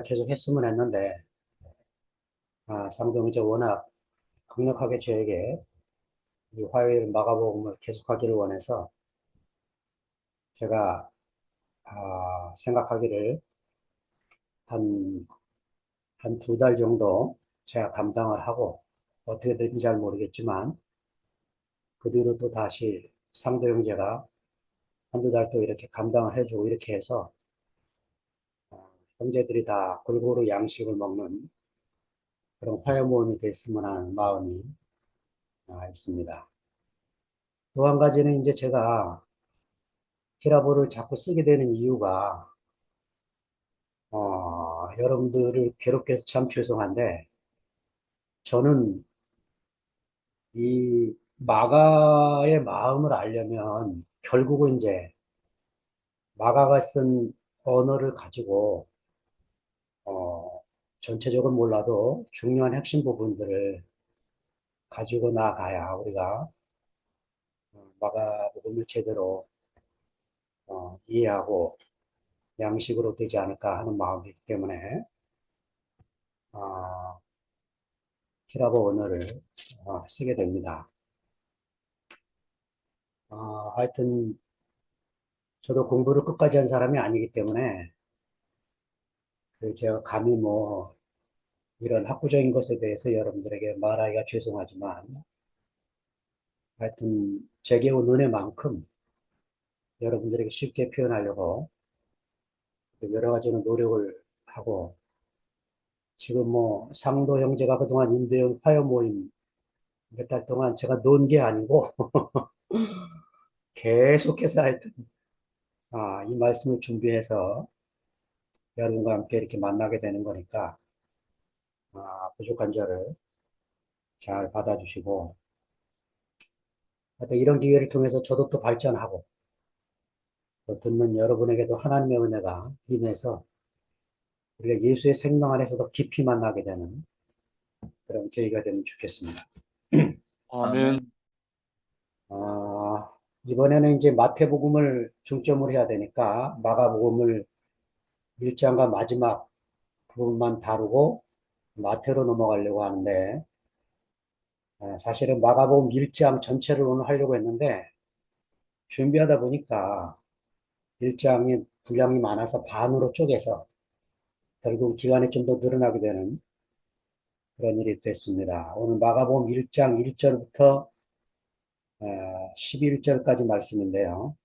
계속 했으면 했는데, 상병이 워낙 강력하게 저에게 이 화요일 마가복음을 계속하기를 원해서 제가 생각하기를 한, 한 두 달 정도 제가 감당을 하고 어떻게 될지 잘 모르겠지만 그 뒤로 또 다시 상도 형제가 한두 달 또 이렇게 감당을 해주고 이렇게 해서 형제들이 다 골고루 양식을 먹는 그런 화요 모임이 됐으면 하는 마음이 있습니다. 또 한 가지는 이제 제가 히라보를 자꾸 쓰게 되는 이유가 여러분들을 괴롭게 해서 참 죄송한데 저는 이 마가의 마음을 알려면 결국은 이제 마가가 쓴 언어를 가지고 어, 전체적으로 몰라도 중요한 핵심 부분들을 가지고 나가야 우리가 마가복음을 제대로 이해하고 양식으로 되지 않을까 하는 마음이기 때문에 어, 히라보 언어를 쓰게 됩니다. 하여튼 저도 공부를 끝까지 한 사람이 아니기 때문에 제가 감히 뭐 이런 학구적인 것에 대해서 여러분들에게 말하기가 죄송하지만 하여튼 제게 온 은혜만큼 여러분들에게 쉽게 표현하려고 여러 가지는 노력을 하고 지금 뭐 상도 형제가 그동안 인도형 화요 모임 몇 달 동안 제가 논 게 아니고 계속해서 하여튼 이 말씀을 준비해서 여러분과 함께 이렇게 만나게 되는 거니까 부족한 저를 잘 받아주시고 하여튼 이런 기회를 통해서 저도 또 발전하고 또 듣는 여러분에게도 하나님의 은혜가 임해서 우리가 예수의 생명 안에서 더 깊이 만나게 되는 그런 계기가 되면 좋겠습니다. 아멘. 이번에는 이제 마태복음을 중점으로 해야 되니까 마가복음을 1장과 마지막 부분만 다루고 마태로 넘어가려고 하는데 사실은 마가복음 1장 전체를 오늘 하려고 했는데 준비하다 보니까 1장이 분량이 많아서 반으로 쪼개서 결국 기간이 좀 더 늘어나게 되는 그런 일이 됐습니다. 오늘 마가복음 1장 1절부터 11절까지 말씀인데요.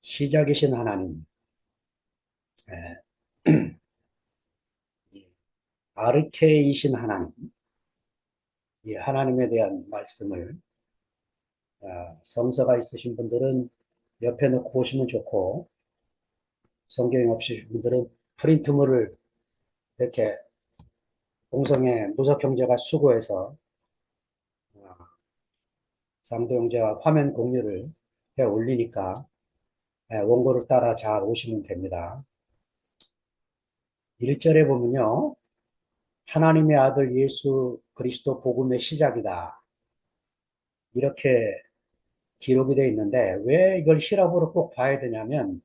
시작이신 하나님, 아르케이신 하나님, 이 하나님에 대한 말씀을 성서가 있으신 분들은 옆에 놓고 보시면 좋고 성경이 없으신 분들은 프린트물을 이렇게 공성의 무석 형제가 수고해서 상도 형제가 화면 공유를 해 올리니까 원고를 따라 잘 오시면 됩니다. 1절에 보면요. 하나님의 아들 예수 그리스도 복음의 시작이다. 이렇게 기록이 되어 있는데 왜 이걸 히라보로 꼭 봐야 되냐면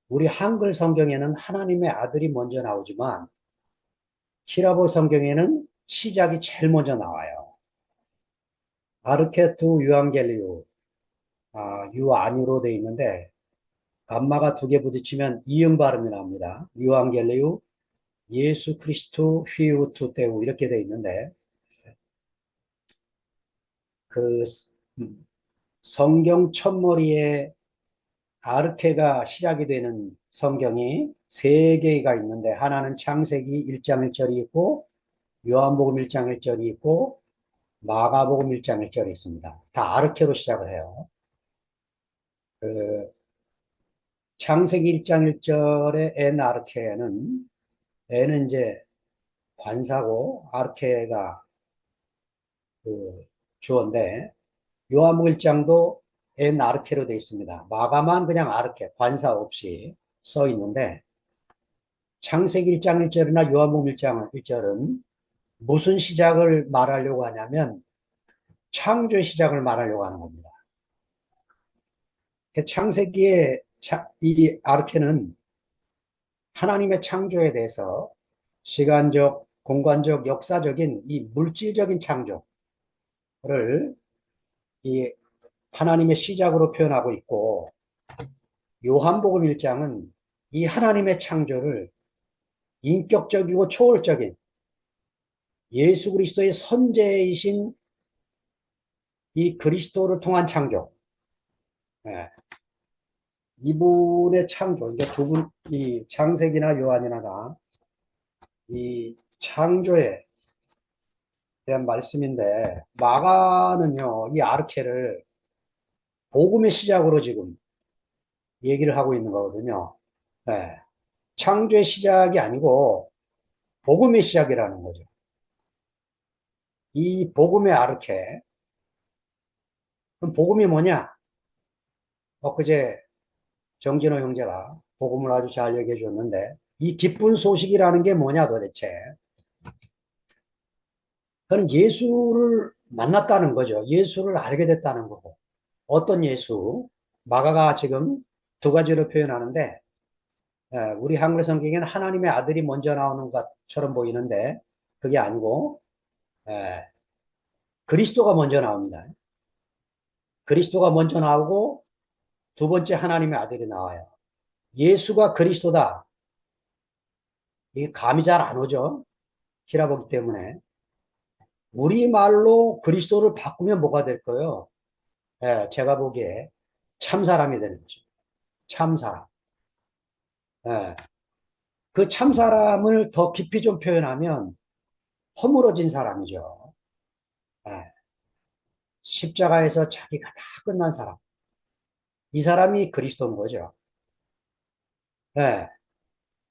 우리 한글 성경에는 하나님의 아들이 먼저 나오지만 히라보 성경에는 시작이 제일 먼저 나와요. 아르케투 유앙겔리오, 유아니로 되어 있는데 감마가 두 개 부딪히면 이응 발음이 나옵니다. 유앙겔리오, 예수 크리스토 휘우투 테우 이렇게 되어 있는데 그 성경 첫머리에 아르케가 시작이 되는 성경이 세 개가 있는데 하나는 창세기 1장 1절이 있고 요한복음 1장 1절이 있고 마가복음 1장 1절이 있습니다. 다 아르케로 시작을 해요. 그 창세기 1장 1절의 엔 아르케는 엔은 이제 관사고 아르케가 그 주어인데 요한복음 1장도 엔 아르케로 되어 있습니다. 마가만 그냥 아르케 관사 없이 써 있는데 창세기 1장 1절이나 요한복음 1장 1절은 무슨 시작을 말하려고 하냐면 창조의 시작을 말하려고 하는 겁니다. 창세기의 이 아르케는 하나님의 창조에 대해서 시간적, 공간적, 역사적인 이 물질적인 창조를 이 하나님의 시작으로 표현하고 있고, 요한복음 1장은 이 하나님의 창조를 인격적이고 초월적인 예수 그리스도의 선제이신 이 그리스도를 통한 창조, 예, 이분의 창조, 이제 두 분, 이 창세기나 요한이나 다 이 창조에 대한 말씀인데, 마가는요, 이 아르케를 복음의 시작으로 지금 얘기를 하고 있는 거거든요. 예, 창조의 시작이 아니고 복음의 시작이라는 거죠. 이 복음의 아르케, 그럼 복음이 뭐냐? 엊그제 정진호 형제가 복음을 아주 잘 얘기해 줬는데, 이 기쁜 소식이라는 게 뭐냐 도대체? 그는 예수를 만났다는 거죠. 예수를 알게 됐다는 거고. 어떤 예수? 마가가 지금 두 가지로 표현하는데, 우리 한글 성경에는 하나님의 아들이 먼저 나오는 것처럼 보이는데, 그게 아니고, 예, 그리스도가 먼저 나옵니다. 그리스도가 먼저 나오고, 두 번째 하나님의 아들이 나와요. 예수가 그리스도다. 이게 감이 잘 안 오죠? 히라보기 때문에. 우리말로 그리스도를 바꾸면 뭐가 될 거예요? 예, 제가 보기에 참 사람이 되는 거죠. 참 사람. 예, 그 참 사람을 더 깊이 좀 표현하면 허물어진 사람이죠. 예, 십자가에서 자기가 다 끝난 사람. 이 사람이 그리스도인 거죠. 예,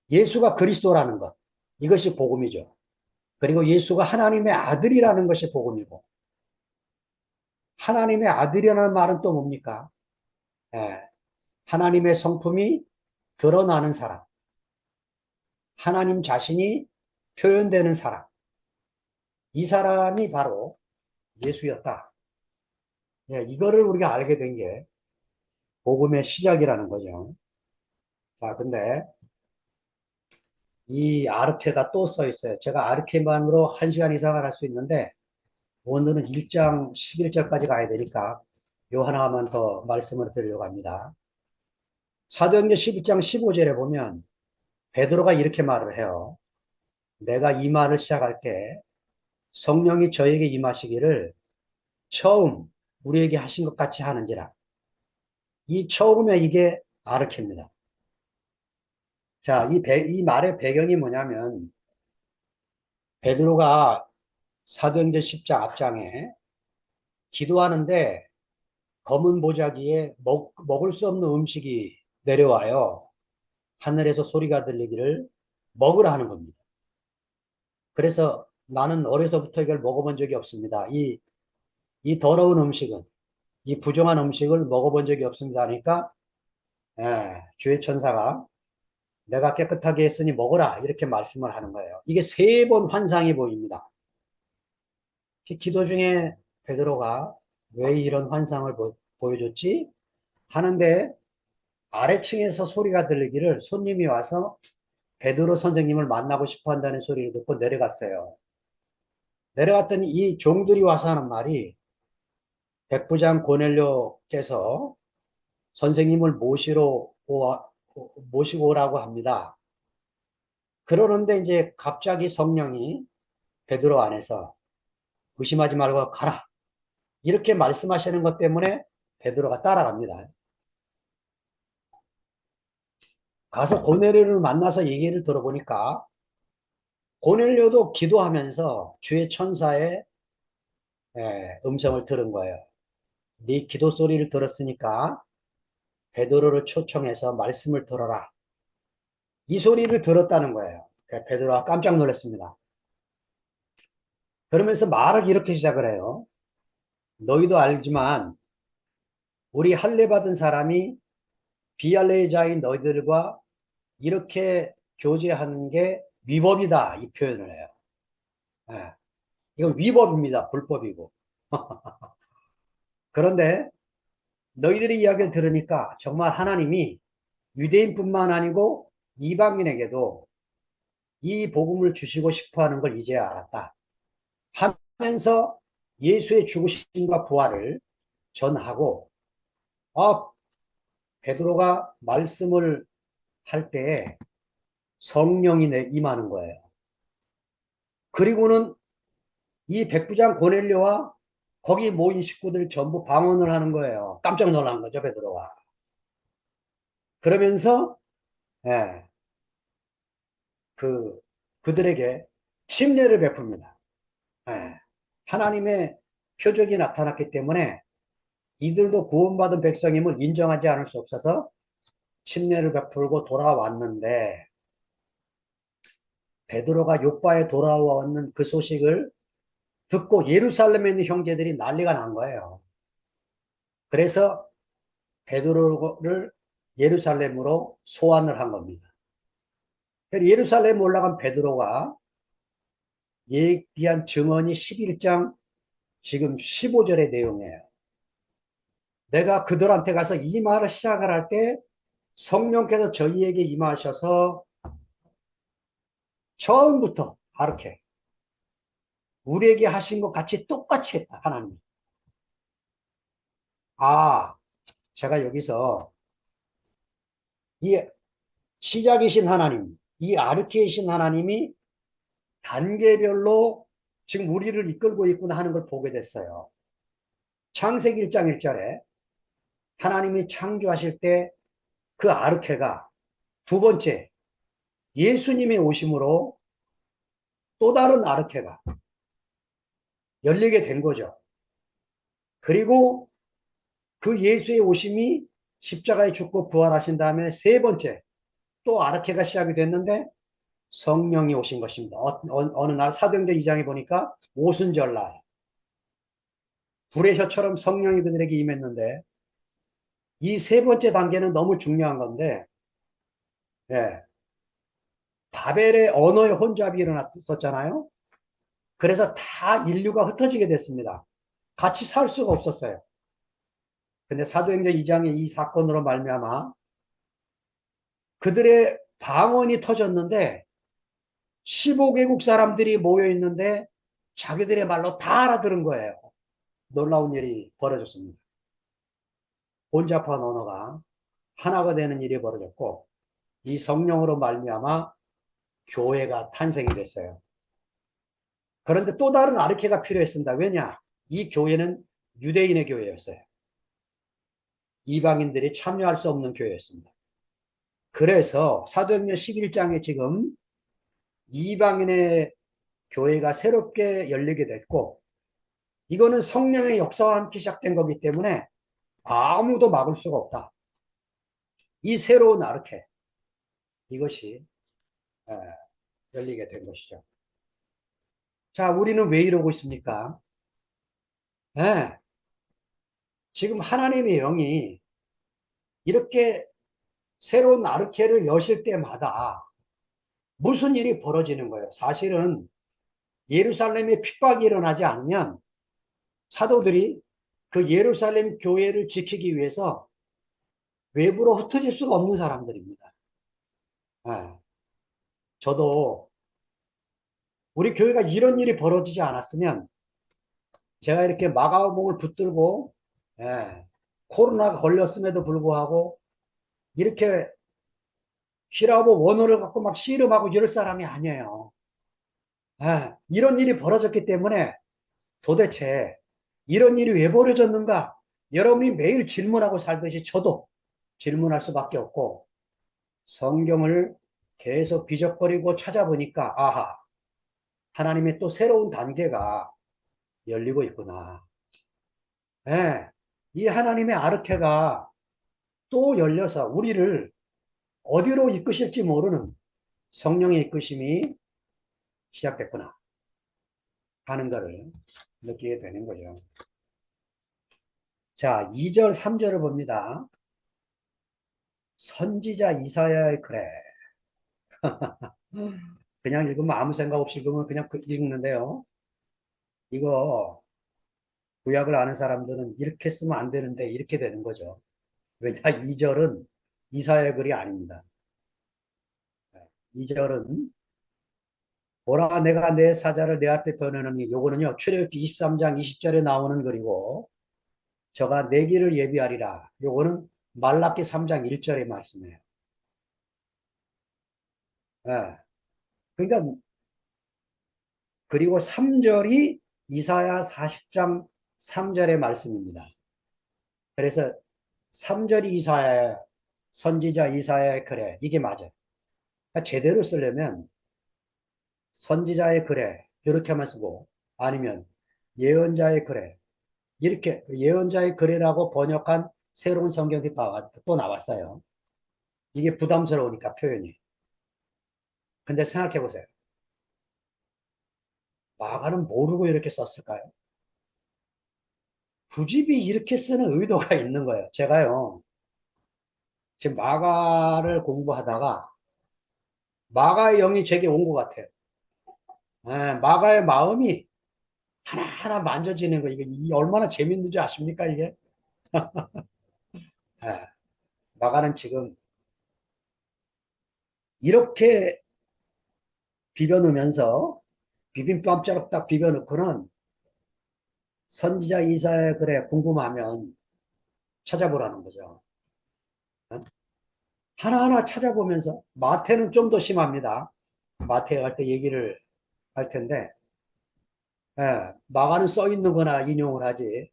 예수가 그리스도라는 것. 이것이 복음이죠. 그리고 예수가 하나님의 아들이라는 것이 복음이고, 하나님의 아들이라는 말은 또 뭡니까? 예, 하나님의 성품이 드러나는 사람. 하나님 자신이 표현되는 사람. 이 사람이 바로 예수였다. 예, 이거를 우리가 알게 된 게 복음의 시작이라는 거죠. 자, 근데 이 아르케가 또 써 있어요. 제가 아르케만으로 1시간 이상을 할 수 있는데 오늘은 1장 11절까지 가야 되니까 요 하나만 더 말씀을 드리려고 합니다. 사도행전 11장 15절에 보면 베드로가 이렇게 말을 해요. 내가 이 말을 시작할 때 성령이 저에게 임하시기를 처음 우리에게 하신 것 같이 하는지라. 이 처음에 이게 아르케입니다. 자, 이 말의 배경이 뭐냐면 베드로가 사도행전 10장 앞장에 기도하는데 검은 보자기에 먹을 수 없는 음식이 내려와요. 하늘에서 소리가 들리기를 먹으라 하는 겁니다. 그래서 나는 어려서부터 이걸 먹어본 적이 없습니다. 이 더러운 음식은, 이 부정한 음식을 먹어본 적이 없습니다. 하니까 주의 천사가 내가 깨끗하게 했으니 먹어라 이렇게 말씀을 하는 거예요. 이게 3번 환상이 보입니다. 기도 중에 베드로가 왜 이런 환상을 보여줬지? 하는데 아래층에서 소리가 들리기를 손님이 와서 베드로 선생님을 만나고 싶어 한다는 소리를 듣고 내려갔어요. 내려갔더니 이 종들이 와서 하는 말이 백부장 고넬료께서 선생님을 모시고 오라고 합니다. 그러는데 이제 갑자기 성령이 베드로 안에서 의심하지 말고 가라. 이렇게 말씀하시는 것 때문에 베드로가 따라갑니다. 가서 고넬료를 만나서 얘기를 들어보니까 고넬료도 기도하면서 주의 천사의 음성을 들은 거예요. 네 기도 소리를 들었으니까 베드로를 초청해서 말씀을 들어라. 이 소리를 들었다는 거예요. 베드로가 깜짝 놀랐습니다. 그러면서 말을 이렇게 시작을 해요. 너희도 알지만 우리 할례 받은 사람이 비할례자인 너희들과 이렇게 교제하는 게 위법이다. 이 표현을 해요. 예, 이건 위법입니다. 불법이고. 그런데 너희들의 이야기를 들으니까 정말 하나님이 유대인뿐만 아니고 이방인에게도 이 복음을 주시고 싶어 하는 걸 이제야 알았다 하면서 예수의 죽으심과 부활을 전하고, 베드로가 말씀을 할 때에 성령이 임하는 거예요. 그리고는 이 백부장 고넬료와 거기 모인 식구들 전부 방언을 하는 거예요. 깜짝 놀란 거죠, 베드로가. 그러면서 예, 그들에게 침례를 베풉니다. 예, 하나님의 표적이 나타났기 때문에 이들도 구원받은 백성임을 인정하지 않을 수 없어서 침례를 베풀고 돌아왔는데, 베드로가 요바에 돌아왔는 그 소식을 듣고 예루살렘에 있는 형제들이 난리가 난 거예요. 그래서 베드로를 예루살렘으로 소환을 한 겁니다. 예루살렘 올라간 베드로가 얘기한 증언이 11장 지금 15절의 내용이에요. 내가 그들한테 가서 이 말을 시작을 할 때 성령께서 저희에게 임하셔서 처음부터 이렇게 우리에게 하신 것 같이 똑같이 했다. 하나님. 제가 여기서 이 시작이신 하나님, 이 아르케이신 하나님이 단계별로 지금 우리를 이끌고 있구나 하는 걸 보게 됐어요. 창세기 1장 1절에 하나님이 창조하실 때 그 아르케가 두 번째 예수님의 오심으로 또 다른 아르케가 열리게 된 거죠. 그리고 그 예수의 오심이 십자가에 죽고 부활하신 다음에 세 번째 또 아르케가 시작이 됐는데 성령이 오신 것입니다. 어느 날 사도행전 2장에 보니까 오순절날 불의 혀처럼 성령이 그들에게 임했는데, 이 세 번째 단계는 너무 중요한 건데, 예, 바벨의 언어의 혼잡이 일어났었잖아요. 그래서 다 인류가 흩어지게 됐습니다. 같이 살 수가 없었어요. 근데 사도행전 2장의 이 사건으로 말미암아 그들의 방언이 터졌는데 15개국 사람들이 모여 있는데 자기들의 말로 다 알아들은 거예요. 놀라운 일이 벌어졌습니다. 혼잡한 언어가 하나가 되는 일이 벌어졌고, 이 성령으로 말미암아 교회가 탄생이 됐어요. 그런데 또 다른 아르케가 필요했습니다. 왜냐? 이 교회는 유대인의 교회였어요. 이방인들이 참여할 수 없는 교회였습니다. 그래서 사도행전 11장에 지금 이방인의 교회가 새롭게 열리게 됐고, 이거는 성령의 역사와 함께 시작된 거기 때문에 아무도 막을 수가 없다. 이 새로운 아르케, 이것이 열리게 된 것이죠. 자, 우리는 왜 이러고 있습니까? 네, 지금 하나님의 영이 이렇게 새로운 아르케를 여실 때마다 무슨 일이 벌어지는 거예요? 사실은 예루살렘에 핍박이 일어나지 않으면 사도들이 그 예루살렘 교회를 지키기 위해서 외부로 흩어질 수가 없는 사람들입니다. 네, 저도 우리 교회가 이런 일이 벌어지지 않았으면 제가 이렇게 마가복음을 붙들고 코로나가 걸렸음에도 불구하고 이렇게 히라보 원어를 갖고 막 씨름하고 이럴 사람이 아니에요. 이런 일이 벌어졌기 때문에 도대체 이런 일이 왜 벌어졌는가? 여러분이 매일 질문하고 살듯이 저도 질문할 수밖에 없고, 성경을 계속 비적거리고 찾아보니까 하나님의 또 새로운 단계가 열리고 있구나. 이 하나님의 아르케가 또 열려서 우리를 어디로 이끄실지 모르는 성령의 이끄심이 시작됐구나 하는 것을 느끼게 되는 거죠. 자, 2절, 3절을 봅니다. 선지자 이사야의 글에 그냥 읽으면 아무 생각 없이 읽으면 그냥 읽는데요. 이거 구약을 아는 사람들은 이렇게 쓰면 안 되는데 이렇게 되는 거죠. 왜냐, 2절은 이사야의 글이 아닙니다. 2절은 보라 내가 내 사자를 내 앞에 보내느니 요거는요 출애굽기 23장 20절에 나오는 글이고 저가 내 길을 예비하리라 요거는 말라기 3장 1절의 말씀이에요. 예. 그러니까 그리고 3절이 이사야 40장 3절의 말씀입니다. 그래서 3절이 이사야 선지자 이사야의 글에 이게 맞아요. 그러니까 제대로 쓰려면 선지자의 글에 이렇게 하면 쓰고 아니면 예언자의 글에 이렇게 예언자의 글이라고 번역한 새로운 성경이 또 나왔어요. 이게 부담스러우니까 표현이. 근데 생각해 보세요. 마가는 모르고 이렇게 썼을까요? 부집이 이렇게 쓰는 의도가 있는 거예요. 제가요. 지금 마가를 공부하다가 마가의 영이 제게 온 것 같아요. 예, 마가의 마음이 하나하나 만져지는 거. 이게 얼마나 재밌는지 아십니까, 이게? 예, 마가는 지금 이렇게 비벼 넣으면서 비빔밥처럼 딱 비벼 넣고는 선지자 이사야 글에 궁금하면 찾아보라는 거죠. 어? 하나하나 찾아보면서 마태는 좀 더 심합니다. 마태에 갈 때 얘기를 할 텐데 마가는 써 있는 거나 인용을 하지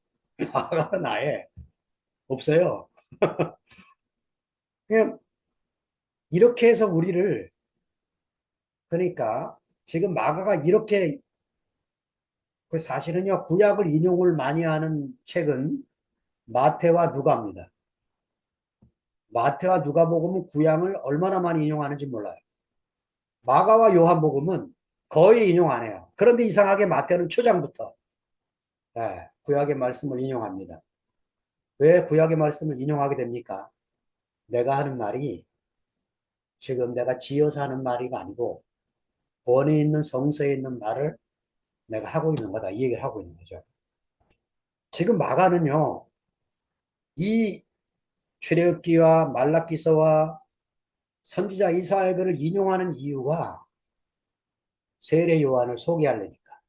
마가는 아예 없어요. 그냥 이렇게 해서 우리를 그러니까 지금 마가가 이렇게 그 사실은요 구약을 인용을 많이 하는 책은 마태와 누가입니다. 마태와 누가복음은 구약을 얼마나 많이 인용하는지 몰라요. 마가와 요한복음은 거의 인용 안 해요. 그런데 이상하게 마태는 초장부터 구약의 말씀을 인용합니다. 왜 구약의 말씀을 인용하게 됩니까? 내가 하는 말이 지금 내가 지어서 하는 말이 아니고 본에 있는 성서에 있는 말을 내가 하고 있는 거다. 이 얘기를 하고 있는 거죠. 지금 마가는요. 이 출애굽기와 말라기서와 선지자 이사야들을 인용하는 이유가 세례 요한을 소개하려니까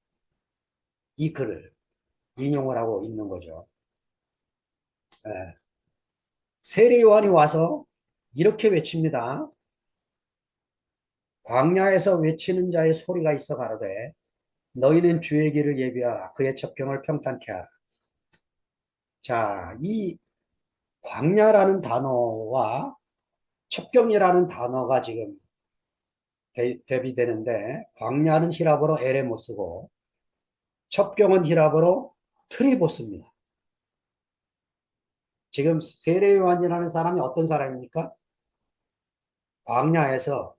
이 글을 인용을 하고 있는 거죠. 예. 세례 요한이 와서 이렇게 외칩니다. 광야에서 외치는 자의 소리가 있어 가로되 너희는 주의 길을 예비하라. 그의 첩경을 평탄케 하라. 자, 이 광야라는 단어와 첩경이라는 단어가 지금 대비되는데 광야는 히라보로 에레모스고 첩경은 히라보로 트리보스입니다. 지금 세례 요한이라는 사람이 어떤 사람입니까? 광야에서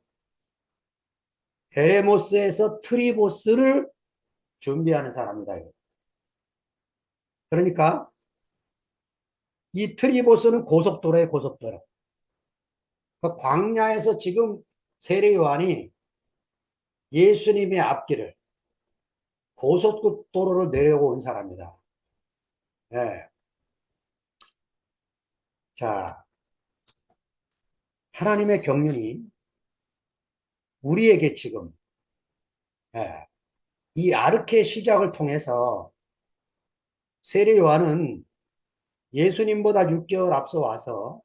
에레모스에서 트리보스를 준비하는 사람이다. 그러니까 이 트리보스는 고속도로의 고속도로. 그 광야에서 지금 세례 요한이 예수님의 앞길을 고속도로를 내려고 온 사람이다. 예. 자, 하나님의 경륜이 우리에게 지금 이 아르케 시작을 통해서 세례 요한은 예수님보다 6개월 앞서 와서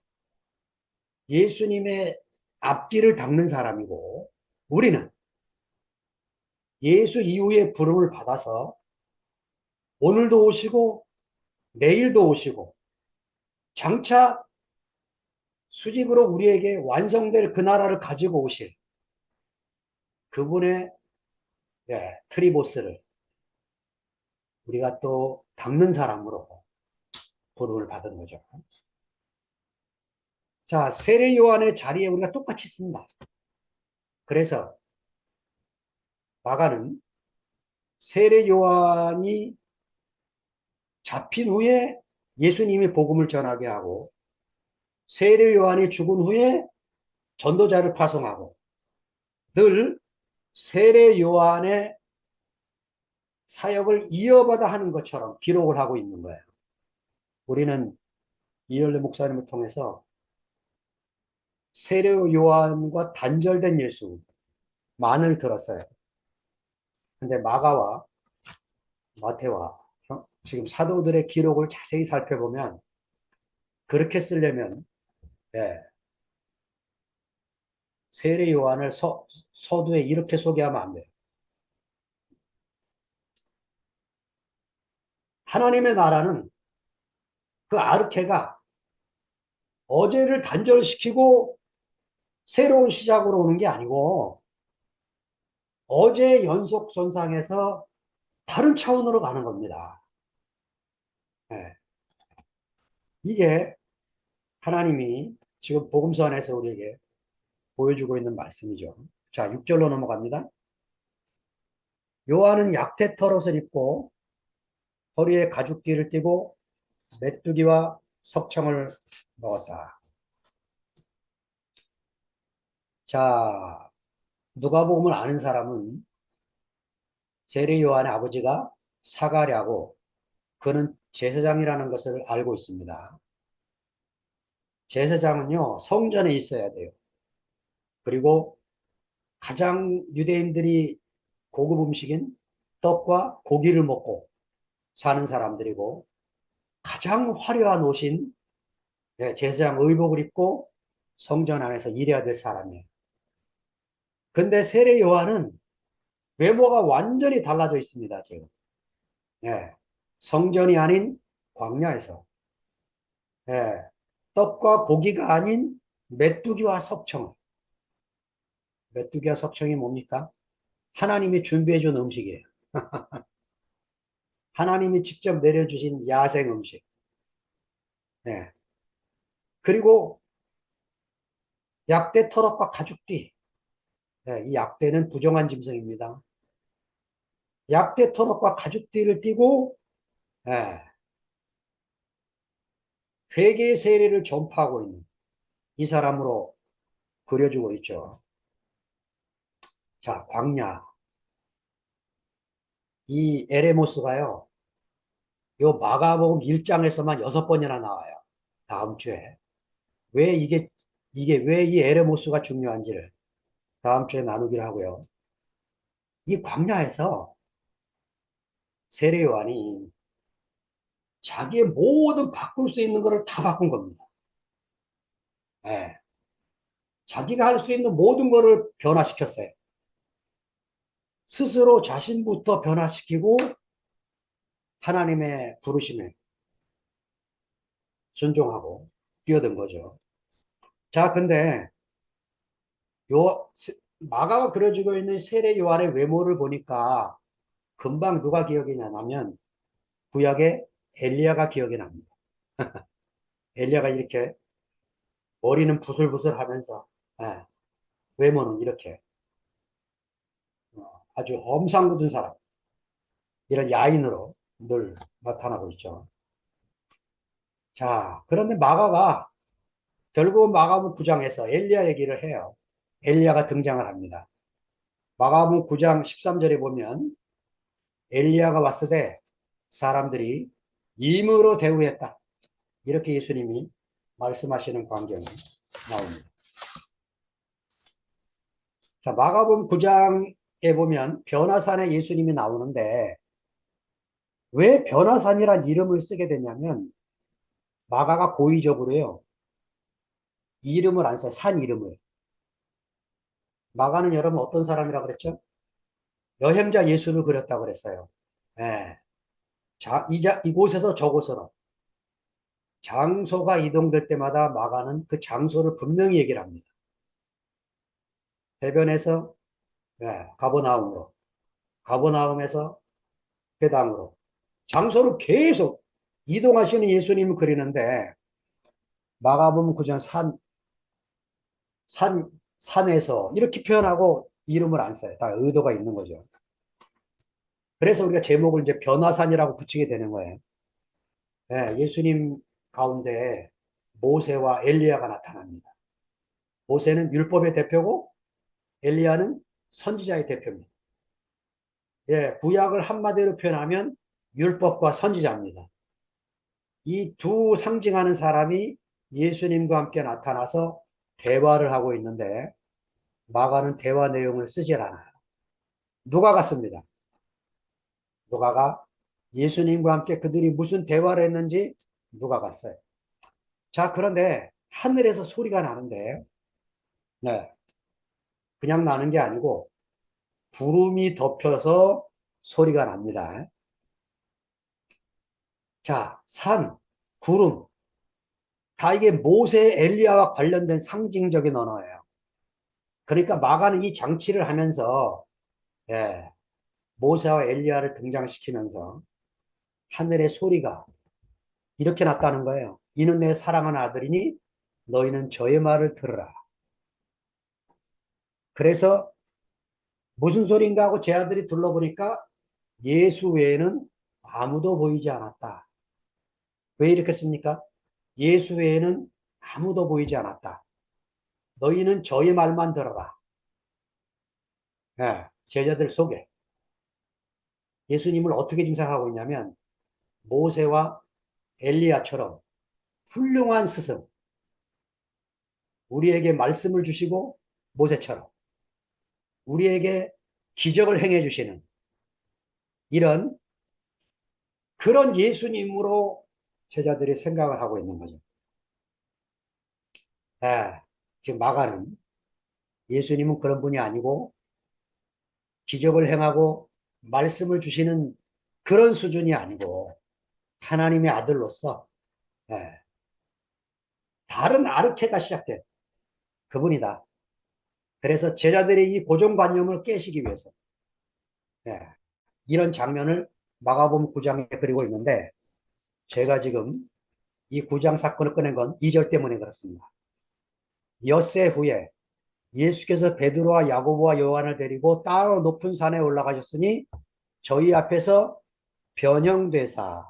예수님의 앞길을 닦는 사람이고 우리는 예수 이후에 부름을 받아서 오늘도 오시고 내일도 오시고 장차 수직으로 우리에게 완성될 그 나라를 가지고 오실 그분의 트리보스를 우리가 또 닦는 사람으로 부름을 받은 거죠. 자, 세례 요한의 자리에 우리가 똑같이 씁니다. 그래서 마가는 세례 요한이 잡힌 후에 예수님이 복음을 전하게 하고 세례 요한이 죽은 후에 전도자를 파송하고 늘 세례 요한의 사역을 이어받아 하는 것처럼 기록을 하고 있는 거예요. 우리는 이열래 목사님을 통해서 세례 요한과 단절된 예수, 만을 들었어요. 근데 마가와 마태와 지금 사도들의 기록을 자세히 살펴보면 그렇게 쓰려면 예, 세례 요한을 서두에 이렇게 소개하면 안 돼요. 하나님의 나라는 그 아르케가 어제를 단절시키고 새로운 시작으로 오는 게 아니고 어제 연속선상에서 다른 차원으로 가는 겁니다. 예. 이게 하나님이 지금 복음서 안에서 우리에게 보여주고 있는 말씀이죠. 자, 6절로 넘어갑니다. 요한은 약태 털옷을 입고 허리에 가죽띠를 띠고 메뚜기와 석청을 먹었다. 자, 누가복음을 아는 사람은 세례 요한의 아버지가 사가랴고 그는 제사장이라는 것을 알고 있습니다. 제사장은요, 성전에 있어야 돼요. 그리고 가장 유대인들이 고급 음식인 떡과 고기를 먹고 사는 사람들이고 가장 화려한 옷인 제사장 의복을 입고 성전 안에서 일해야 될 사람이에요. 근데 세례 요한은 외모가 완전히 달라져 있습니다, 지금. 예. 성전이 아닌 광야에서. 예. 떡과 고기가 아닌 메뚜기와 석청. 메뚜기와 석청이 뭡니까? 하나님이 준비해 준 음식이에요. 하나님이 직접 내려주신 야생 음식. 예. 그리고 약대 털옷과 가죽띠. 예, 이 약대는 부정한 짐승입니다. 약대 털옷과 가죽띠를 띠고 예, 회개 세례를 전파하고 있는 이 사람으로 그려주고 있죠. 자, 광야. 이 에레모스가요. 요 마가복음 1장에서만 6번이나 나와요. 다음 주에. 왜 이게 왜 이 에레모스가 중요한지를 다음 주에 나누기로 하고요. 이 광야에서 세례 요한이 자기의 모든 바꿀 수 있는 것을 다 바꾼 겁니다. 예. 자기가 할 수 있는 모든 것을 변화시켰어요. 스스로 자신부터 변화시키고 하나님의 부르심에 순종하고 뛰어든 거죠. 자, 근데 요 마가가 그려지고 있는 세례 요한의 외모를 보니까 금방 누가 기억이 나냐면 구약의 엘리야가 기억이 납니다. 엘리야가 이렇게 머리는 부슬부슬 하면서 외모는 이렇게 아주 엄상궂은 사람 이런 야인으로 늘 나타나고 있죠. 자, 그런데 마가가 결국은 마가복음 9장에서 엘리야 얘기를 해요. 엘리야가 등장을 합니다. 마가복음 9장 13절에 보면 엘리야가 왔을 때 사람들이 임으로 대우했다. 이렇게 예수님이 말씀하시는 광경이 나옵니다. 자, 마가복음 9장에 보면 변화산에 예수님이 나오는데 왜 변화산이란 이름을 쓰게 되냐면 마가가 고의적으로요. 이름을 안 써요. 산 이름을. 마가는 여러분 어떤 사람이라고 그랬죠? 여행자 예수를 그렸다고 그랬어요. 예. 자, 이곳에서 저곳으로 장소가 이동될 때마다 마가는 그 장소를 분명히 얘기를 합니다. 해변에서 가버나움으로, 가버나움에서 회당으로 장소를 계속 이동하시는 예수님을 그리는데 마가복음 9장 산에서 이렇게 표현하고 이름을 안 써요. 다 의도가 있는 거죠. 그래서 우리가 제목을 이제 변화산이라고 붙이게 되는 거예요. 예수님 가운데 모세와 엘리야가 나타납니다. 모세는 율법의 대표고 엘리야는 선지자의 대표입니다. 구약을 한마디로 표현하면 율법과 선지자입니다. 이 두 상징하는 사람이 예수님과 함께 나타나서 대화를 하고 있는데 마가는 대화 내용을 쓰질 않아요. 누가가 씁니다. 누가가 예수님과 함께 그들이 무슨 대화를 했는지 누가가 써요. 자, 그런데 하늘에서 소리가 나는데, 네, 그냥 나는 게 아니고 구름이 덮여서 소리가 납니다. 자, 산, 구름, 다 이게 모세, 엘리야와 관련된 상징적인 언어예요. 그러니까 마가는 이 장치를 하면서 예, 모세와 엘리야를 등장시키면서 하늘의 소리가 이렇게 났다는 거예요. 이는 내 사랑하는 아들이니 너희는 저의 말을 들으라. 그래서 무슨 소리인가 하고 제 아들이 둘러보니까 예수 외에는 아무도 보이지 않았다. 왜 이렇게 씁니까? 예수 외에는 아무도 보이지 않았다. 너희는 저의 말만 들어라. 예, 제자들 속에 예수님을 어떻게 증상하고 있냐면 모세와 엘리야처럼 훌륭한 스승, 우리에게 말씀을 주시고 모세처럼 우리에게 기적을 행해 주시는 이런 그런 예수님으로 제자들이 생각을 하고 있는 거죠. 예, 지금 마가는 예수님은 그런 분이 아니고 기적을 행하고 말씀을 주시는 그런 수준이 아니고 하나님의 아들로서 예, 다른 아르케가 시작된 그분이다. 그래서 제자들이 이 고정관념을 깨시기 위해서 예, 이런 장면을 마가복음 9장에 그리고 있는데 제가 지금 이 9장 사건을 꺼낸 건 2절 때문에 그렇습니다. 엿새 후에 예수께서 베드로와 야고보와 요한을 데리고 따로 높은 산에 올라가셨으니 저희 앞에서 변형되사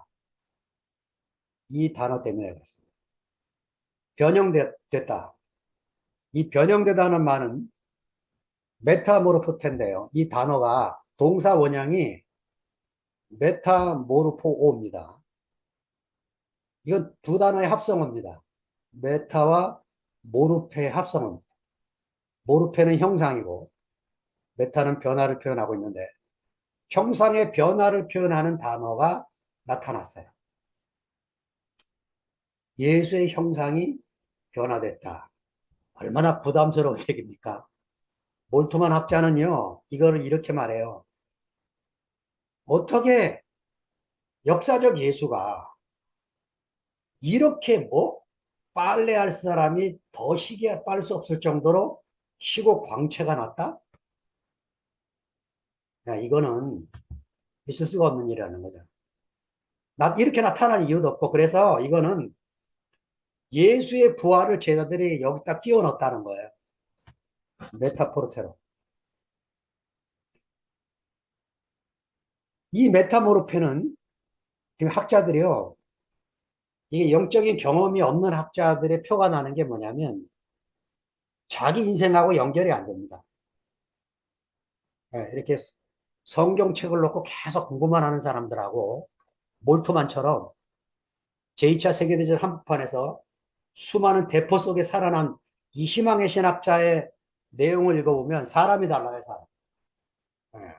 이 단어 때문에 그렇습니다. 변형됐다. 이 변형되다는 말은 메타모르포텐데요. 이 단어가 동사 원형이 메타모르포오입니다. 이건 두 단어의 합성어입니다. 메타와 모르페의 합성어입니다. 모르페는 형상이고 메타는 변화를 표현하고 있는데 형상의 변화를 표현하는 단어가 나타났어요. 예수의 형상이 변화됐다. 얼마나 부담스러운 얘기입니까? 몰트만 학자는요, 이거를 이렇게 말해요. 어떻게 역사적 예수가 이렇게 뭐 빨래할 사람이 더 시기에 빨 수 없을 정도로 시고 광채가 났다? 야, 이거는 있을 수가 없는 일이라는 거죠. 이렇게 나타날 이유도 없고, 그래서 이거는 예수의 부활을 제자들이 여기다 끼워 넣었다는 거예요. 메타포르테로. 이 메타모르페는 지금 학자들이요, 이게 영적인 경험이 없는 학자들의 표가 나는 게 뭐냐면 자기 인생하고 연결이 안 됩니다. 예, 이렇게 성경책을 놓고 계속 공부만 하는 사람들하고 몰트만처럼 제2차 세계대전 한복판에서 수많은 대포 속에 살아난 이 희망의 신학자의 내용을 읽어보면 사람이 달라요, 사람. 예.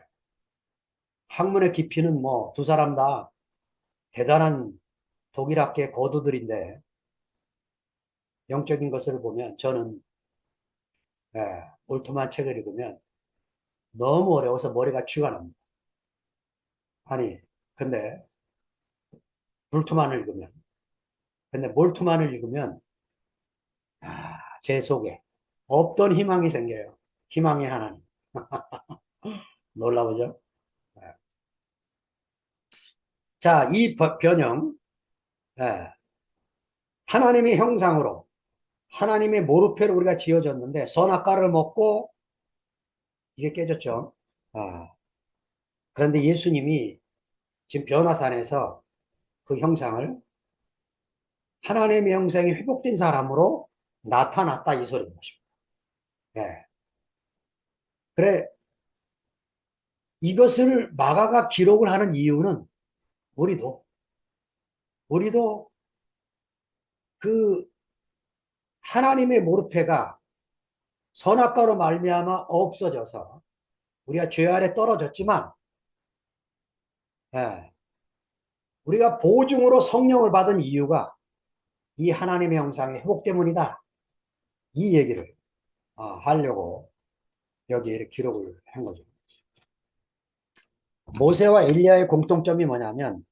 학문의 깊이는 뭐 두 사람 다 대단한 독일학계 고도들인데 영적인 것을 보면 저는 몰트만 책을 읽으면 너무 어려워서 머리가 쥐가 납니다. 아니, 근데 몰트만을 읽으면 근데 몰트만을 읽으면 제 속에 없던 희망이 생겨요. 희망의 하나님. 놀라우죠? 예. 자, 이 변형, 예, 하나님의 형상으로 하나님의 모르페로 우리가 지어졌는데 선악과를 먹고 이게 깨졌죠. 아, 그런데 예수님이 지금 변화산에서 그 형상을 하나님의 형상이 회복된 사람으로 나타났다 이 소리인 것입니다. 예. 그래, 이것을 마가가 기록을 하는 이유는 우리도 우리도 그 하나님의 모르페가 선악과로 말미암아 없어져서 우리가 죄 아래 떨어졌지만, 예, 우리가 보증으로 성령을 받은 이유가 이 하나님의 형상의 회복 때문이다. 이 얘기를 하려고 여기에 기록을 한 거죠. 모세와 엘리야의 공통점이 뭐냐면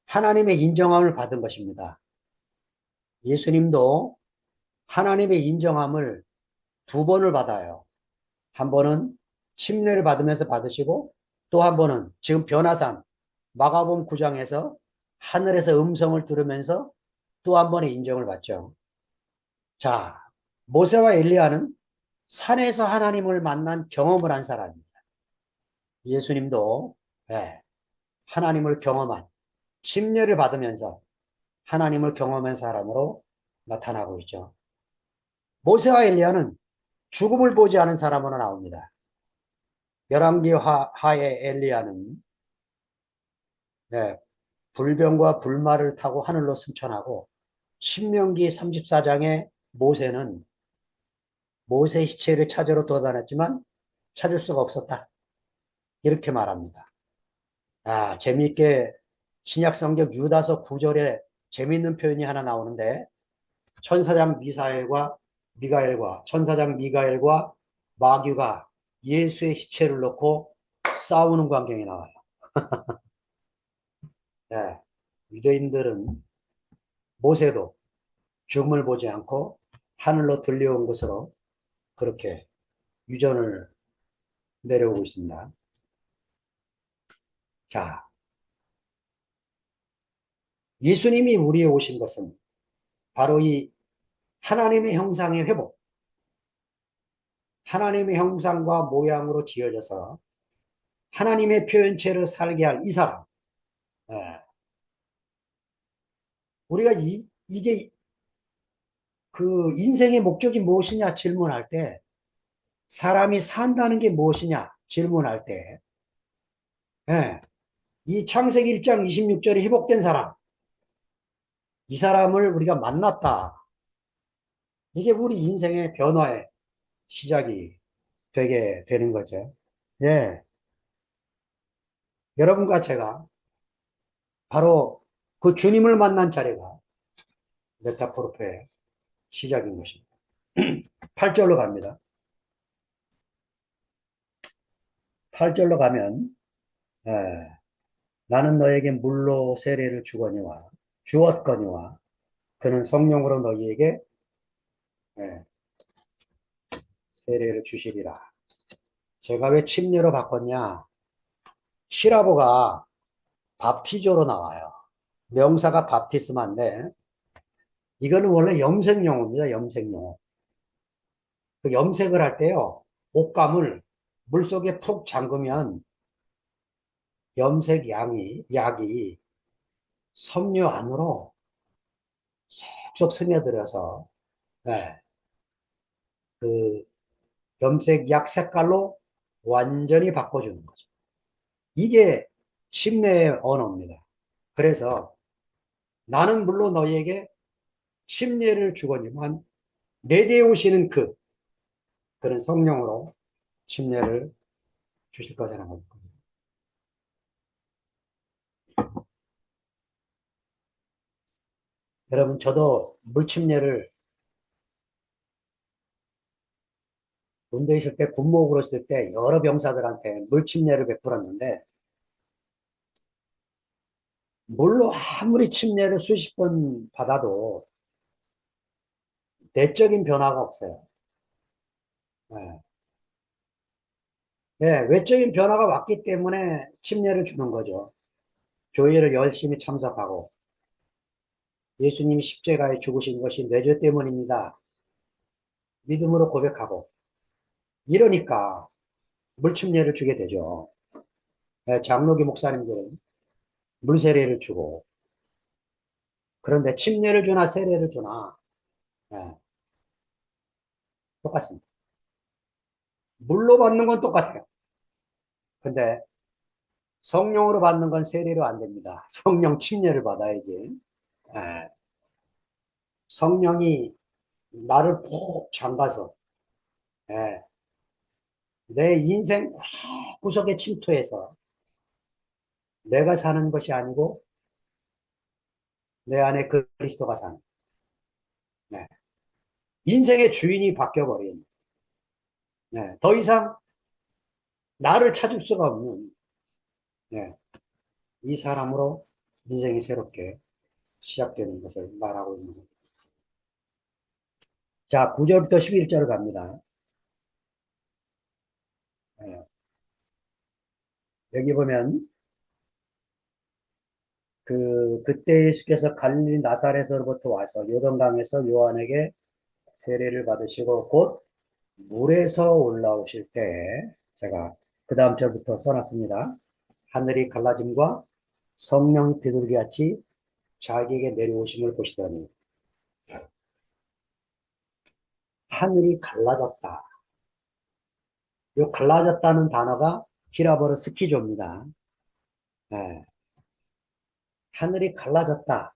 하나님의 인정함을 받은 것입니다. 예수님도 하나님의 인정함을 두 번을 받아요. 한 번은 침례를 받으면서 받으시고, 또 한 번은 지금 변화산 마가복음 9장에서 하늘에서 음성을 들으면서 또 한 번의 인정을 받죠. 자, 모세와 엘리야는 산에서 하나님을 만난 경험을 한 사람입니다. 예수님도 하나님을 경험한, 침례를 받으면서 하나님을 경험한 사람으로 나타나고 있죠. 모세와 엘리야는 죽음을 보지 않은 사람으로 나옵니다. 열왕기 하의 엘리야는 불병과 불말을 타고 하늘로 승천하고, 신명기 34장의 모세는 모세의 시체를 찾으러 돌아다녔지만 찾을 수가 없었다. 이렇게 말합니다. 재미있게 신약성경 유다서 9절에 재미있는 표현이 하나 나오는데, 천사장 미가엘과 마귀가 예수의 시체를 놓고 싸우는 광경이 나와요. 유대인들은 모세도 죽음을 보지 않고 하늘로 들려온 것으로 그렇게 유전을 내려오고 있습니다. 자, 예수님이 우리에 오신 것은 바로 이 하나님의 형상의 회복, 하나님의 형상과 모양으로 지어져서 하나님의 표현체로 살게 할 이 사람. 우리가 이게 그 인생의 목적이 무엇이냐 질문할 때, 사람이 산다는 게 무엇이냐 질문할 때, 이 창세기 1장 26절에 회복된 사람, 이 사람을 우리가 만났다. 이게 우리 인생의 변화의 시작이 되게 되는 거죠. 여러분과 제가 바로 그 주님을 만난 자리가 메타포르페의 시작인 것입니다. 8절로 갑니다. 8절로 가면 나는 너에게 물로 세례를 주었거니와 그는 성령으로 너희에게 세례를 주시리라. 제가 왜 침례로 바꿨냐? 히라보가 밥티조로 나와요. 명사가 밥티스마인데 이거는 원래 염색용어입니다. 염색용어. 그 염색을 할 때요, 옷감을 물속에 푹 잠그면 약이 섬유 안으로 쏙쏙 스며들어서 그 염색약 색깔로 완전히 바꿔주는 거죠. 이게 침례의 언어입니다. 그래서 나는 물론 너희에게 침례를 주거니만 내게 오시는 그런 성령으로 침례를 주실 거라는 겁니다. 여러분, 저도 물침례를 군대에 있을 때, 군목으로 있을 때 여러 병사들한테 물침례를 베풀었는데, 물로 아무리 침례를 수십 번 받아도 내적인 변화가 없어요. 외적인 변화가 왔기 때문에 침례를 주는 거죠. 교회를 열심히 참석하고 예수님이 십자가에 죽으신 것이 내 죄 때문입니다. 믿음으로 고백하고 이러니까 물침례를 주게 되죠. 장로교 목사님들은 물세례를 주고, 그런데 침례를 주나 세례를 주나 똑같습니다. 물로 받는 건 똑같아요. 근데 성령으로 받는 건 세례로 안 됩니다. 성령 침례를 받아야지. 성령이 나를 푹 잠가서 예, 내 인생 구석구석에 침투해서 내가 사는 것이 아니고 내 안에 그리스도가 사는, 네. 인생의 주인이 바뀌어버린, 네. 더 이상 나를 찾을 수가 없는, 네. 이 사람으로 인생이 새롭게 시작되는 것을 말하고 있는 겁니다. 자, 9절부터 11절 갑니다. 네. 여기 보면 그때 예수께서 갈릴리 나사렛으로부터 와서 요단강에서 요한에게 세례를 받으시고 곧 물에서 올라오실 때 제가 그 다음 절부터 써놨습니다. 하늘이 갈라짐과 성령이 비둘기같이 자기에게 내려오심을 보시더니 하늘이 갈라졌다. 이 갈라졌다는 단어가 히라버로 스키조입니다. 예, 하늘이 갈라졌다.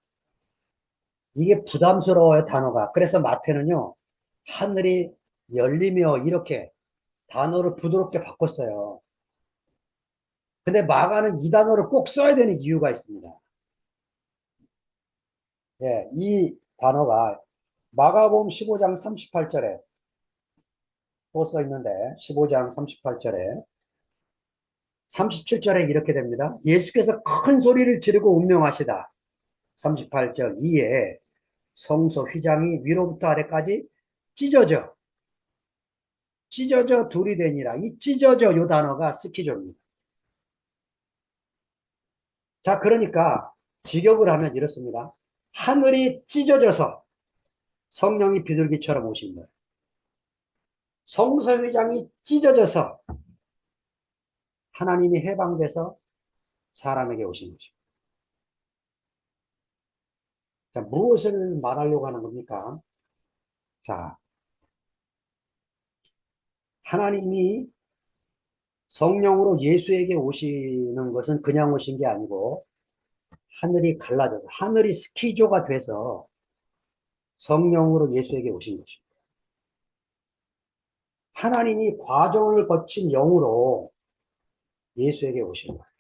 이게 부담스러워요, 단어가. 그래서 마태는요, 하늘이 열리며 이렇게 단어를 부드럽게 바꿨어요. 근데 마가는 이 단어를 꼭 써야 되는 이유가 있습니다. 예, 이 단어가 마가복음 15장 38절에 또 써 있는데 15장 38절에 37절에 이렇게 됩니다. 예수께서 큰 소리를 지르고 운명하시다. 38절 이에 성소 휘장이 위로부터 아래까지 찢어져 둘이 되니라. 이 찢어져 요 단어가 스키조입니다. 자, 그러니까 직역을 하면 이렇습니다. 하늘이 찢어져서 성령이 비둘기처럼 오신 거예요. 성소 휘장이 찢어져서 하나님이 해방돼서 사람에게 오신 것입니다. 자, 무엇을 말하려고 하는 겁니까? 자, 하나님이 성령으로 예수에게 오시는 것은 그냥 오신 게 아니고 하늘이 갈라져서 하늘이 스키조가 돼서 성령으로 예수에게 오신 것입니다. 하나님이 과정을 거친 영으로 예수에게 오신 거예요.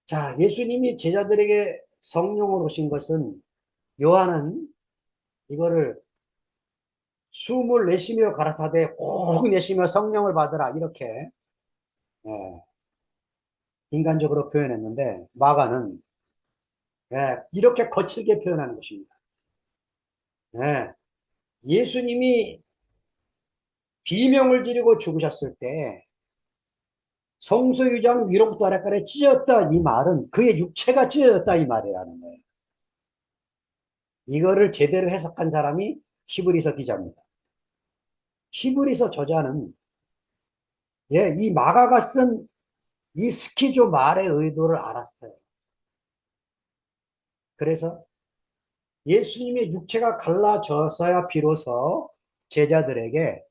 자, 예수님이 제자들에게 성령으로 오신 것은 요한은 이거를 숨을 내쉬며 가라사대 꼭 내쉬며 성령을 받으라 이렇게 예, 인간적으로 표현했는데 마가는 예, 이렇게 거칠게 표현하는 것입니다. 예, 예수님이 비명을 지르고 죽으셨을 때 성소유장 위로부터 아래까지 찢어졌다 이 말은 그의 육체가 찢어졌다 이 말이라는 거예요. 이거를 제대로 해석한 사람이 히브리서 기자입니다. 히브리서 저자는 예, 이 마가가 쓴 이 스키조 말의 의도를 알았어요. 그래서 예수님의 육체가 갈라져서야 비로소 제자들에게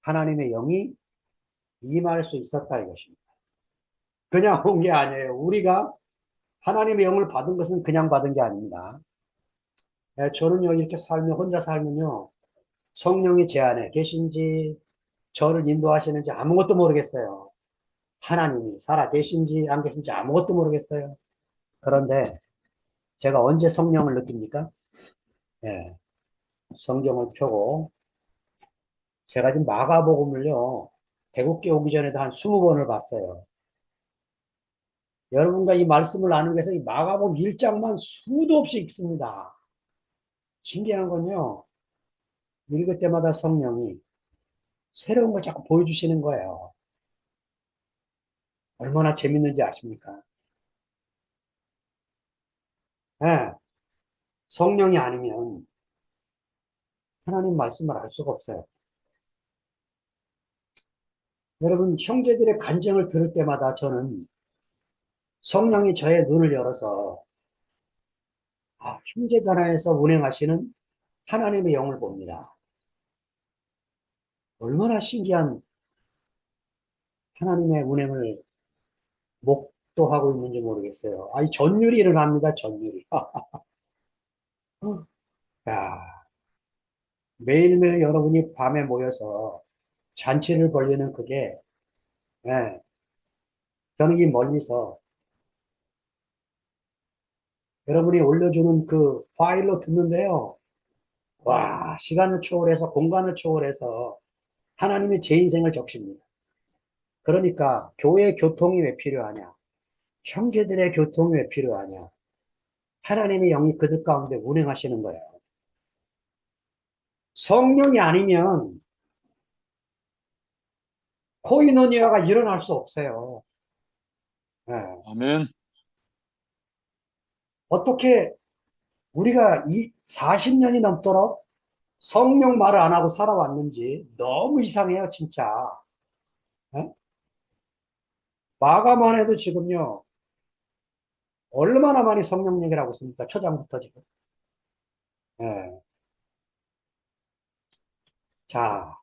하나님의 영이 임할 수 있었다 이것입니다. 그냥 온 게 아니에요. 우리가 하나님의 영을 받은 것은 그냥 받은 게 아닙니다. 예, 저는요 이렇게 살면 혼자 살면요 성령이 제 안에 계신지 저를 인도하시는지 아무것도 모르겠어요. 하나님이 살아 계신지 안 계신지 아무것도 모르겠어요. 그런데 제가 언제 성령을 느낍니까? 예, 성경을 펴고 제가 지금 마가복음을요 대국계 오기 전에도 한 20번을 봤어요. 여러분과 이 말씀을 나누기 위해서 이 마가복음 1장만 수도 없이 읽습니다. 신기한 건요 읽을 때마다 성령이 새로운 걸 자꾸 보여주시는 거예요. 얼마나 재밌는지 아십니까? 예, 성령이 아니면 하나님 말씀을 알 수가 없어요. 여러분, 형제들의 간증을 들을 때마다 저는 성령이 저의 눈을 열어서 형제들 안에서 운행하시는 하나님의 영을 봅니다. 얼마나 신기한 하나님의 운행을 목도하고 있는지 모르겠어요. 이 전율이 일어납니다, 전율이. 야, 매일매일 여러분이 밤에 모여서 잔치를 벌리는 그게, 예, 저는 이 멀리서 여러분이 올려주는 그 파일로 듣는데요. 와, 시간을 초월해서, 공간을 초월해서 하나님이 제 인생을 적십니다. 그러니까 교회 교통이 왜 필요하냐? 형제들의 교통이 왜 필요하냐? 하나님의 영이 그들 가운데 운행하시는 거예요. 성령이 아니면 코이노니아가 일어날 수 없어요. 예. 아멘. 어떻게 우리가 이 40년이 넘도록 성령 말을 안 하고 살아왔는지 너무 이상해요, 진짜. 예? 마가만 해도 지금요, 얼마나 많이 성령 얘기를 하고 있습니까? 초장부터 지금. 예. 자,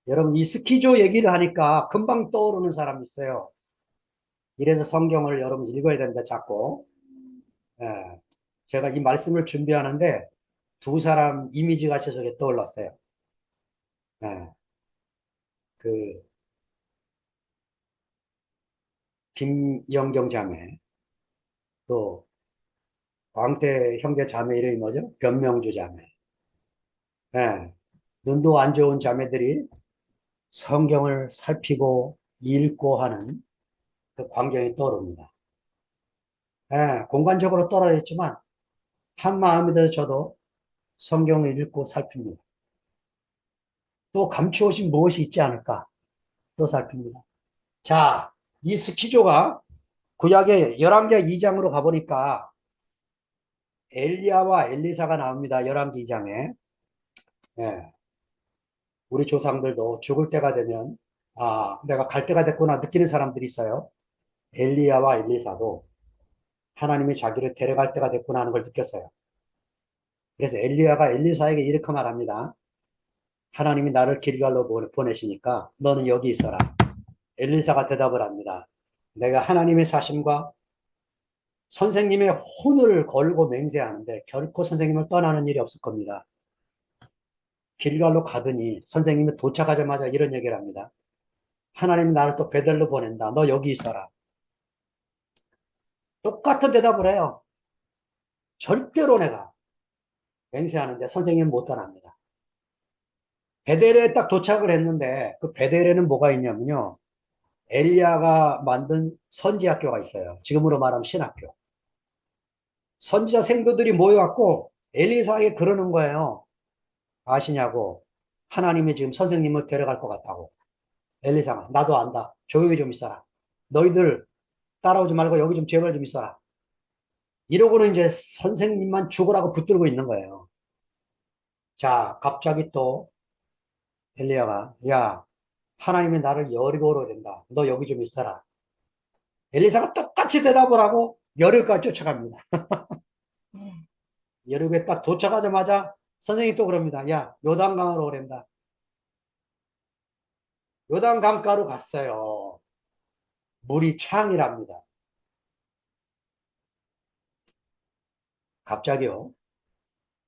여러분, 이 스키조 얘기를 하니까 금방 떠오르는 사람이 있어요. 이래서 성경을 여러분 읽어야 된다, 자꾸. 예. 제가 이 말씀을 준비하는데 두 사람 이미지가 제 속에 떠올랐어요. 예. 그, 김영경 자매, 또, 광태 형제 자매 이름이 뭐죠? 변명주 자매. 예. 눈도 안 좋은 자매들이 성경을 살피고 읽고 하는 그 광경이 떠오릅니다. 예. 공간적으로 떨어져 있지만, 한 마음이 되어 저도 성경을 읽고 살핍니다. 또 감추어진 무엇이 있지 않을까? 또 살핍니다. 자, 이 스키조가 구약의 열왕기 2장으로 가보니까 엘리야와 엘리사가 나옵니다. 열왕기 2장에. 예, 우리 조상들도 죽을 때가 되면 아, 내가 갈 때가 됐구나 느끼는 사람들이 있어요. 엘리야와 엘리사도 하나님이 자기를 데려갈 때가 됐구나 하는 걸 느꼈어요. 그래서 엘리야가 엘리사에게 이렇게 말합니다. 하나님이 나를 길갈로 보내시니까 너는 여기 있어라. 엘리사가 대답을 합니다. 내가 하나님의 사심과 선생님의 혼을 걸고 맹세하는데 결코 선생님을 떠나는 일이 없을 겁니다. 길갈로 가더니 선생님이 도착하자마자 이런 얘기를 합니다. 하나님 나를 또 베델로 보낸다. 너 여기 있어라. 똑같은 대답을 해요. 절대로 내가 맹세하는데 선생님은 못 떠납니다. 베델에 딱 도착을 했는데 그 베델에는 뭐가 있냐면요. 엘리야가 만든 선지학교가 있어요. 지금으로 말하면 신학교. 선지자 생도들이 모여갖고 엘리사에게 그러는 거예요. 아시냐고. 하나님이 지금 선생님을 데려갈 것 같다고. 엘리사가 나도 안다. 조용히 좀 있어라. 너희들 따라오지 말고 여기 좀 제발 좀 있어라. 이러고는 이제 선생님만 죽으라고 붙들고 있는 거예요. 자, 갑자기 또 엘리야가 야, 하나님이 나를 여리고로 된다. 너 여기 좀 있어라. 엘리사가 똑같이 대답을 하고 여리고까지 쫓아갑니다. 여리고에 딱 도착하자마자 선생님이 또 그럽니다. 야, 요단강으로 오랜다. 요단강가로 갔어요. 물이 창이랍니다. 갑자기요.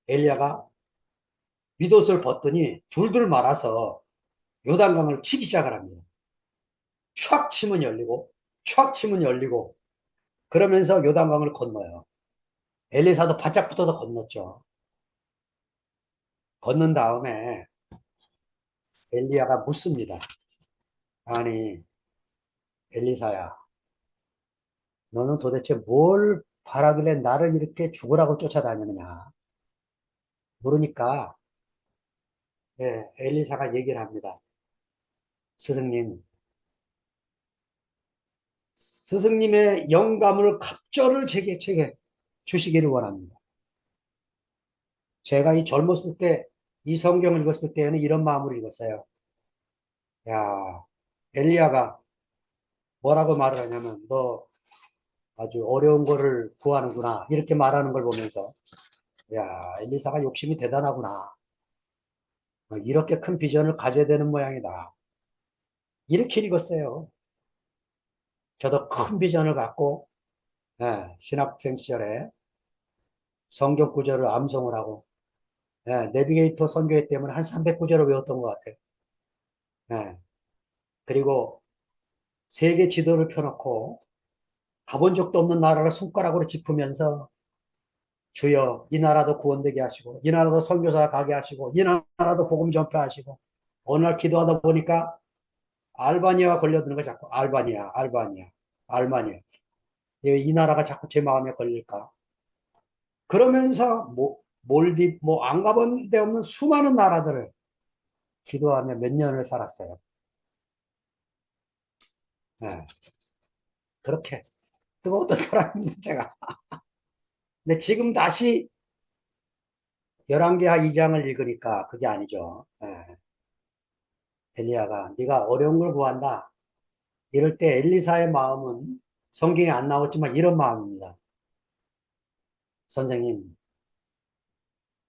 엘리야가 윗옷을 벗더니 둘둘 말아서 요단강을 치기 시작을 합니다. 촥 치면 열리고 촥 치면 열리고 그러면서 요단강을 건너요. 엘리사도 바짝 붙어서 건넜죠. 건넌 다음에 엘리야가 묻습니다. 아니 엘리사야 너는 도대체 뭘 바라길래 나를 이렇게 죽으라고 쫓아다니느냐 모르니까 예, 엘리사가 얘기를 합니다. 스승님 스승님의 영감을 갑절을 제게 주시기를 원합니다. 제가 이 젊었을 때 이 성경을 읽었을 때에는 이런 마음으로 읽었어요. 야, 엘리야가 뭐라고 말을 하냐면 너 아주 어려운 거를 구하는구나 이렇게 말하는 걸 보면서 야, 엘리사가 욕심이 대단하구나. 이렇게 큰 비전을 가져야 되는 모양이다. 이렇게 읽었어요. 저도 큰 비전을 갖고 신학생 시절에 성경 구절을 암송을 하고 예, 내비게이터 선교회 때문에 한 300구절을 외웠던 것 같아요. 예, 그리고 세계 지도를 펴놓고 가본 적도 없는 나라를 손가락으로 짚으면서 주여 이 나라도 구원되게 하시고 이 나라도 선교사 가게 하시고 이 나라도 복음 전파하시고 어느 날 기도하다 보니까 알바니아가 걸려드는 거 자꾸 알바니아 이 나라가 자꾸 제 마음에 걸릴까 그러면서 몰디 뭐 안 가본 데 없는 수많은 나라들을 기도하며 몇 년을 살았어요. 예, 그렇게 뜨거웠던 사람입니다 제가. 근데 지금 다시 열왕기하 2장을 읽으니까 그게 아니죠. 예, 엘리야가 네가 어려운 걸 구한다. 이럴 때 엘리사의 마음은 성경에 안 나왔지만 이런 마음입니다. 선생님,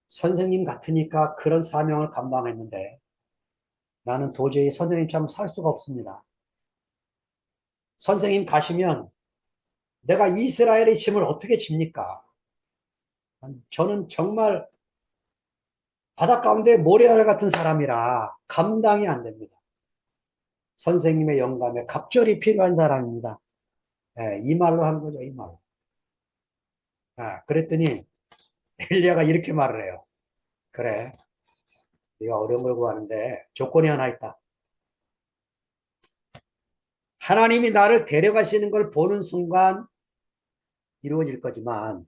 선생님 같으니까 그런 사명을 감당했는데 나는 도저히 선생님처럼 살 수가 없습니다. 선생님 가시면 내가 이스라엘의 짐을 어떻게 집니까? 저는 정말 바닷 가운데 모래알 같은 사람이라 감당이 안 됩니다. 선생님의 영감에 갑절이 필요한 사람입니다. 예, 이 말로 한 거죠, 이 말로. 아, 그랬더니 엘리야가 이렇게 말을 해요. 그래, 네가 어려운 걸 구하는데 조건이 하나 있다. 하나님이 나를 데려가시는 걸 보는 순간 이루어질 거지만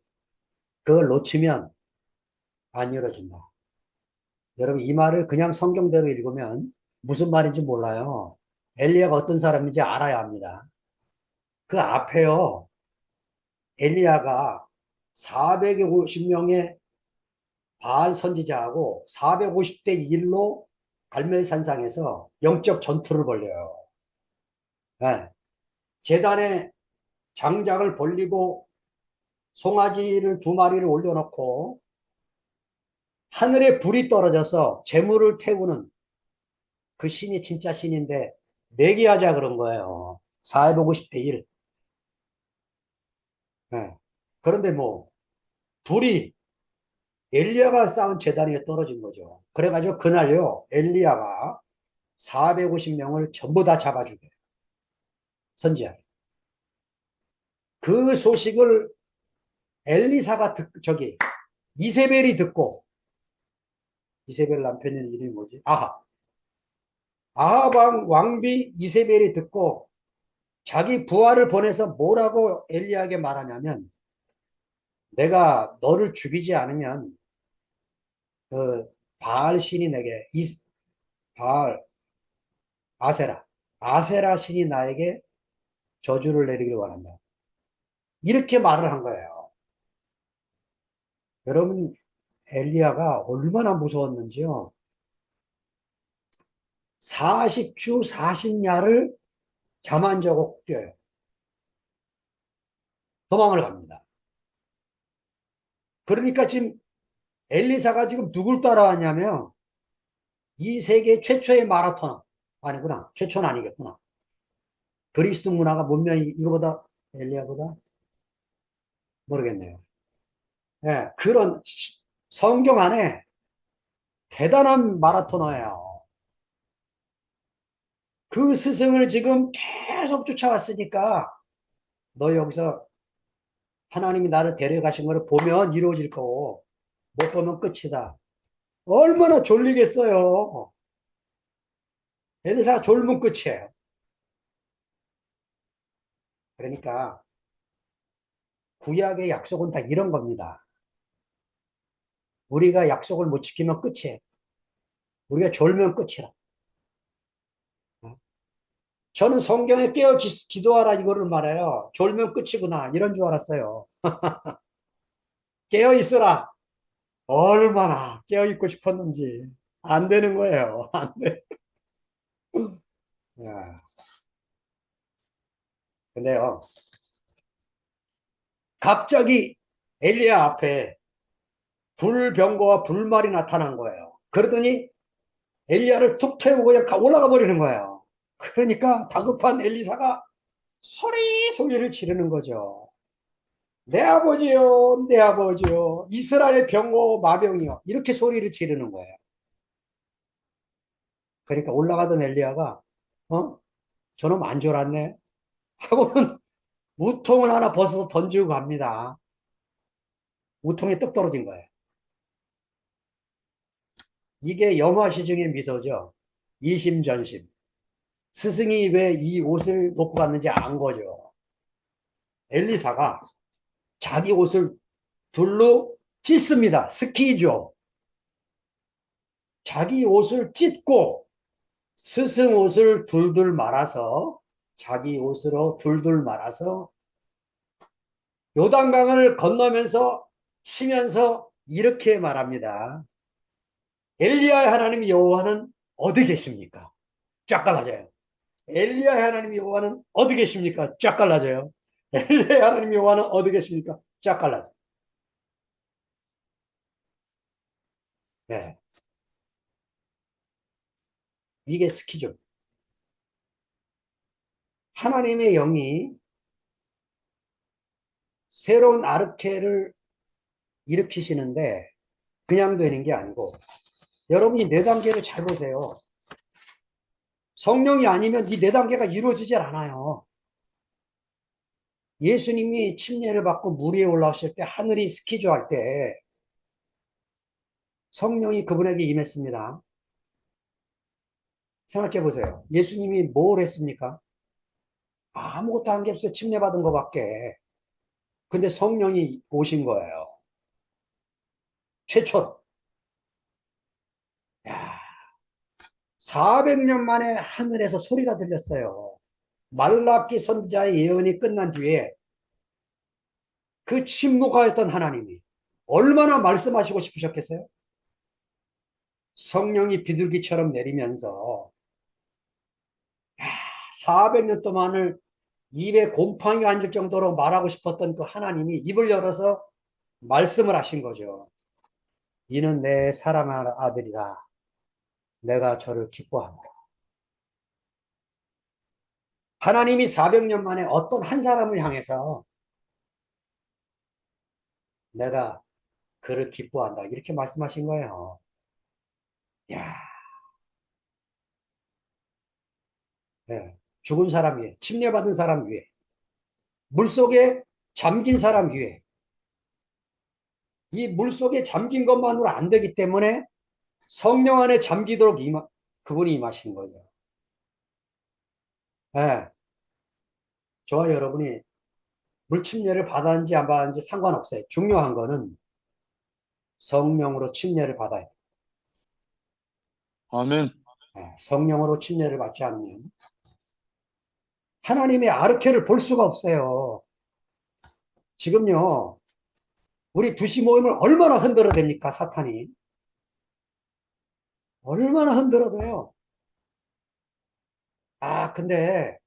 그걸 놓치면 안 이루어진다. 여러분 이 말을 그냥 성경대로 읽으면 무슨 말인지 몰라요. 엘리야가 어떤 사람인지 알아야 합니다. 그 앞에요. 엘리야가 450명의 바알 선지자하고 450대 1로 갈멜산상에서 영적 전투를 벌여요. 네. 제단에 장작을 벌리고 송아지를 2마리를 올려놓고 하늘에 불이 떨어져서 재물을 태우는 그 신이 진짜 신인데 내기하자 그런 거예요. 450대 1. 네. 그런데 뭐 불이 엘리야가 쌓은 제단 위에 떨어진 거죠. 그래가지고 그날요 엘리야가 450명을 전부 다 잡아주게 선지자. 그 소식을 엘리사가 이세벨이 듣고 이세벨 남편의 이름이 뭐지? 아합 왕비 이세벨이 듣고 자기 부하를 보내서 뭐라고 엘리야에게 말하냐면 내가 너를 죽이지 않으면 그 바알 신이 내게 바알 아세라 신이 나에게 저주를 내리길 원한다. 이렇게 말을 한 거예요. 여러분 엘리야가 얼마나 무서웠는지요. 40주 40야를 잠 안 자고 뛰어요. 도망을 갑니다. 그러니까 지금 엘리사가 지금 누굴 따라왔냐면 이 세계 최초의 마라톤 아니구나. 최초는 아니겠구나. 그리스도 문화가 문명이 이거보다 엘리야보다 모르겠네요. 예, 그런 성경 안에 대단한 마라토너예요. 그 스승을 지금 계속 쫓아왔으니까 너 여기서 하나님이 나를 데려가신 걸 보면 이루어질 거고 못 보면 끝이다. 얼마나 졸리겠어요. 엘리사가 졸면 끝이에요. 그러니까 구약의 약속은 다 이런 겁니다. 우리가 약속을 못 지키면 끝이에요. 우리가 졸면 끝이라. 저는 성경에 깨어 기도하라 이거를 말해요. 졸면 끝이구나 이런 줄 알았어요. 깨어 있으라. 얼마나 깨어 있고 싶었는지 안 되는 거예요. 안 돼. 야, 근데요. 갑자기 엘리야 앞에 불병거와 불말이 나타난 거예요. 그러더니 엘리야를 툭 태우고 그냥 올라가 버리는 거예요. 그러니까 다급한 엘리사가 소리를 지르는 거죠. 내 아버지요, 내 아버지요, 이스라엘 병거 마병이요. 이렇게 소리를 지르는 거예요. 그러니까 올라가던 엘리야가, 저놈 안 졸았네? 하고는 우통을 하나 벗어서 던지고 갑니다. 우통이 뚝 떨어진 거예요. 이게 염화시 중의 미소죠. 이심전심. 스승이 왜 이 옷을 놓고 갔는지 안 거죠. 엘리사가 자기 옷을 둘로 찢습니다. 스키죠. 자기 옷을 찢고 스승 옷을 둘둘 말아서 자기 옷으로 둘둘 말아서 요단강을 건너면서 치면서 이렇게 말합니다. 엘리야의 하나님 여호와는 어디 계십니까? 쫙 갈라져요. 엘리야의 하나님 여호와는 어디 계십니까? 쫙 갈라져요. 엘리야의 하나님 여호와는 어디 계십니까? 쫙 갈라져요. 네. 이게 스키죠. 하나님의 영이 새로운 아르케를 일으키시는데 그냥 되는 게 아니고 여러분이 네 단계를 잘 보세요. 성령이 아니면 이 네 단계가 이루어지질 않아요. 예수님이 침례를 받고 물 위에 올라오실 때 하늘이 스키죠 할 때 성령이 그분에게 임했습니다. 생각해 보세요. 예수님이 뭘 했습니까? 아무것도 한 게 없어요. 침례 받은 것밖에. 근데 성령이 오신 거예요. 최초로. 야, 400년 만에 하늘에서 소리가 들렸어요. 말라기 선지자의 예언이 끝난 뒤에 그 침묵하였던 하나님이 얼마나 말씀하시고 싶으셨겠어요? 성령이 비둘기처럼 내리면서 400년 동안을 입에 곰팡이가 앉을 정도로 말하고 싶었던 그 하나님이 입을 열어서 말씀을 하신 거죠. 이는 내 사랑하는 아들이라 내가 저를 기뻐합니다. 하나님이 400년 만에 어떤 한 사람을 향해서 내가 그를 기뻐한다 이렇게 말씀하신 거예요. 야, 네. 죽은 사람 위에, 침례받은 사람 위에, 물속에 잠긴 사람 위에, 이 물속에 잠긴 것만으로 안 되기 때문에 성령 안에 잠기도록 그분이 임하신 거예요. 네. 저와 여러분이 물침례를 받았는지 안 받았는지 상관없어요. 중요한 거는 성령으로 침례를 받아야 돼요. 아멘. 네. 성령으로 침례를 받지 않으면 하나님의 아르케를 볼 수가 없어요. 지금요, 우리 두시 모임을 얼마나 흔들어 댑니까, 사탄이? 얼마나 흔들어도요. 근데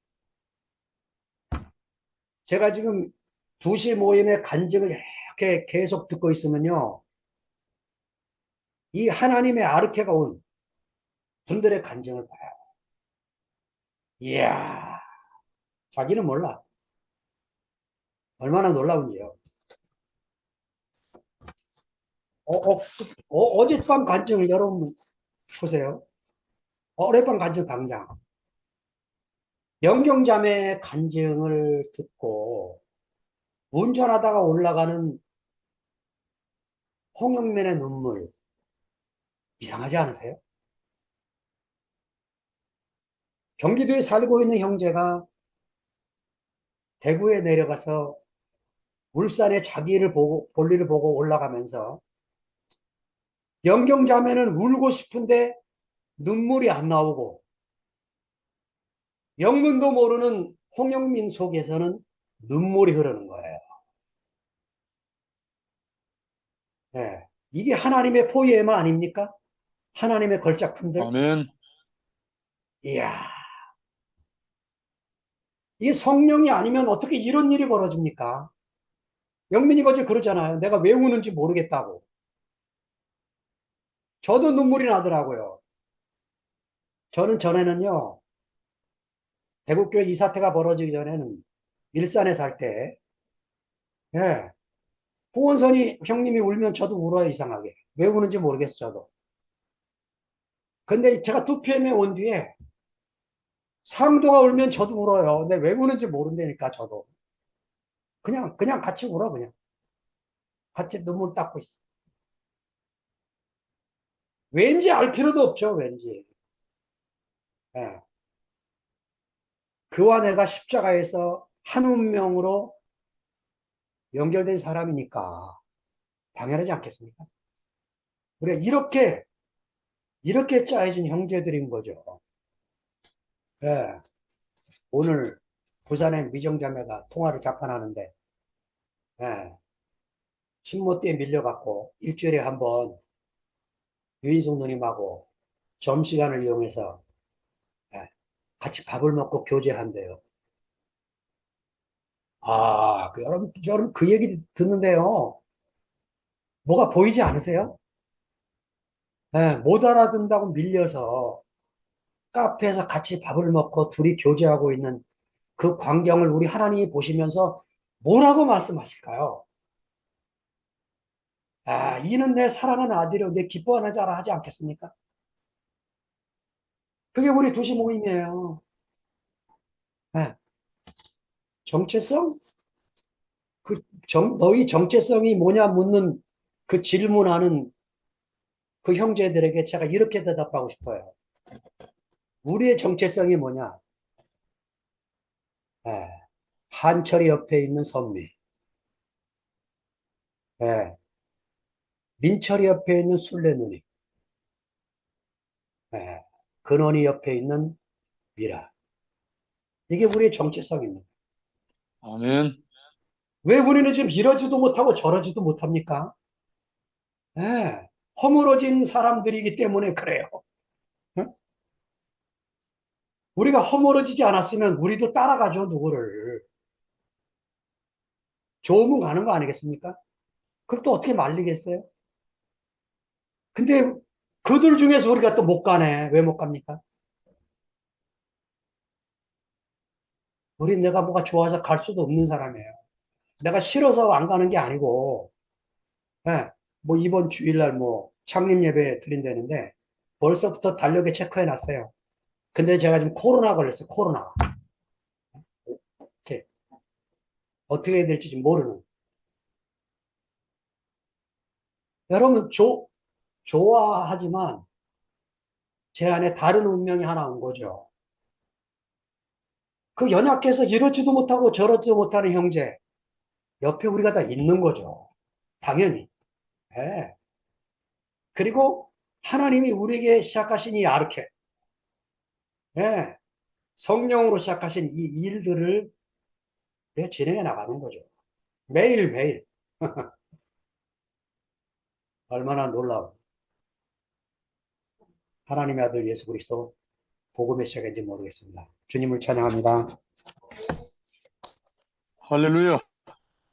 제가 지금 두시 모임의 간증을 이렇게 계속 듣고 있으면요, 이 하나님의 아르케가 온 분들의 간증을 봐요. 이야, 자기는 몰라. 얼마나 놀라운지요. 어젯밤 간증을 여러분 보세요. 어젯밤 간증 당장. 영경자매 간증을 듣고 운전하다가 올라가는 홍영면의 눈물 이상하지 않으세요? 경기도에 살고 있는 형제가 대구에 내려가서 울산에 자기를 보고 볼일을 보고 올라가면서 영경자매는 울고 싶은데 눈물이 안 나오고 영문도 모르는 홍영민 속에서는 눈물이 흐르는 거예요. 네. 이게 하나님의 포예마 아닙니까? 하나님의 걸작품들. 아멘. 이야, 이게 성령이 아니면 어떻게 이런 일이 벌어집니까? 영민이가 어제 그러잖아요. 내가 왜 우는지 모르겠다고. 저도 눈물이 나더라고요. 저는 전에는요, 대구교회 이 사태가 벌어지기 전에는 일산에 살 때 예. 후원선이 형님이 울면 저도 울어요, 이상하게. 왜 우는지 모르겠어, 저도. 근데 제가 2PM에 온 뒤에 상도가 울면 저도 울어요. 근데 왜 우는지 모른다니까, 저도. 그냥 같이 울어, 그냥. 같이 눈물 닦고 있어. 왠지 알 필요도 없죠, 왠지. 예. 그와 내가 십자가에서 한 운명으로 연결된 사람이니까 당연하지 않겠습니까? 우리가 이렇게 짜여진 형제들인 거죠. 예. 오늘 부산에 미정자매가 통화를 잠깐 하는데, 예. 신모띠에 밀려갖고 일주일에 한 번 유인숙 누님하고 점시간을 이용해서 예, 같이 밥을 먹고 교제한대요. 아, 여러분 그 얘기 듣는데요. 뭐가 보이지 않으세요? 예, 못 알아듣는다고 밀려서 카페에서 같이 밥을 먹고 둘이 교제하고 있는 그 광경을 우리 하나님이 보시면서 뭐라고 말씀하실까요? 아, 이는 내 사랑하는 아들이요, 내 기뻐하는 자라 하지 않겠습니까? 그게 우리 도시 모임이에요. 예, 정체성? 너희 정체성이 뭐냐 묻는 그 질문하는 그 형제들에게 제가 이렇게 대답하고 싶어요. 우리의 정체성이 뭐냐? 예, 한철이 옆에 있는 선미, 예, 민철이 옆에 있는 술래누님, 예, 근원이 옆에 있는 미라. 이게 우리의 정체성입니다. 아멘. 왜 우리는 지금 이러지도 못하고 저러지도 못합니까? 예, 허물어진 사람들이기 때문에 그래요. 응? 우리가 허물어지지 않았으면 우리도 따라가죠, 누구를. 좋으면 가는 거 아니겠습니까? 그걸 또 어떻게 말리겠어요? 근데 그들 중에서 우리가 또 못 가네. 왜 못 갑니까? 우리 내가 뭐가 좋아서 갈 수도 없는 사람이에요. 내가 싫어서 안 가는 게 아니고, 예, 뭐 이번 주일날 뭐 창립 예배 드린다는데 벌써부터 달력에 체크해 놨어요. 근데 제가 지금 코로나 걸렸어요. 코로나. 이렇게 어떻게 해야 될지 지금 모르는. 여러분 좋아하지만 제 안에 다른 운명이 하나 온 거죠. 그 연약해서 이러지도 못하고 저러지도 못하는 형제 옆에 우리가 다 있는 거죠. 당연히. 예. 그리고 하나님이 우리에게 시작하신 이 아르케, 예. 성령으로 시작하신 이 일들을 진행해 나가는 거죠. 매일매일. 얼마나 놀라운 하나님의 아들 예수 그리스도 복음의 시작인지 모르겠습니다. 주님을 찬양합니다. 할렐루야.